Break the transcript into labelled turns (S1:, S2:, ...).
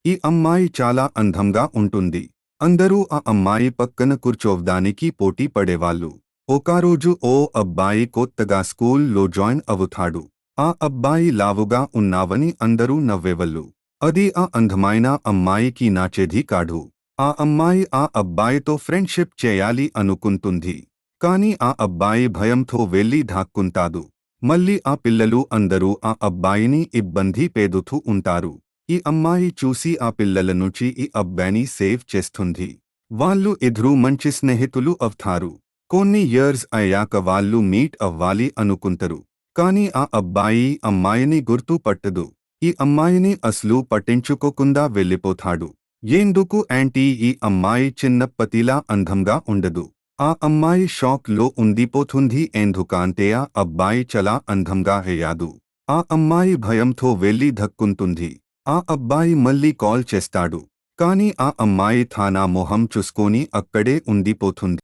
S1: ఈ అమ్మాయి చాలా అందంగా ఉంటుంది. అందరూ ఆ అమ్మాయి పక్కన కూర్చోవడానికి పోటీ పడేవాళ్ళు. ఒకరోజు ఓ అబ్బాయి కొత్తగా స్కూల్లో జాయిన్ అవుతాడు. ఆ అబ్బాయి లావుగా ఉన్నావని అందరూ నవ్వేవాళ్ళు. అది ఆ అందమైన అమ్మాయికి నచ్చేది కాదు. ఆ అమ్మాయి ఆ అబ్బాయితో ఫ్రెండ్షిప్ చేయాలి అనుకుంటుంది. కాని ఆ అబ్బాయి భయంతో వెళ్లి దాక్కుంటాడు. మళ్ళీ ఆ పిల్లలు అందరూ ఆ అబ్బాయిని ఇబ్బంది పెడుతూ ఉంటారు. ఈ అమ్మాయి చూసి ఆ పిల్లల నుంచి ఈ అబ్బాయిని సేవ్ చేస్తుంది. వాళ్ళు ఇద్దరూ మంచి స్నేహితులు అవుతారు. కొన్ని ఇయర్స్ అయ్యాక వాళ్ళు మీట్ అవ్వాలి అనుకుంటారు. కాని ఆ అబ్బాయి అమ్మాయిని గుర్తు పట్టదు. ఈ అమ్మాయిని అస్సలు పట్టించుకోకుండా వెళ్ళిపోతాడు. ఎందుకు అంటే ఈ అమ్మాయి చిన్నప్పటిలా అందంగా ఉండదు. ఆ అమ్మాయి షాక్ లో ఉండిపోతుంది ఎందుకంటే ఆ అబ్బాయి చాలా అందంగా అయ్యాడు. ఆ అమ్మాయి భయంతో వెళ్లి దక్కుంటుంది. ఆ అబ్బాయి మళ్ళీ కాల్ చేస్తాడు. కాని ఆ అమ్మాయి తన మొహం చూసుకొని అక్కడే ఉండిపోతుంది.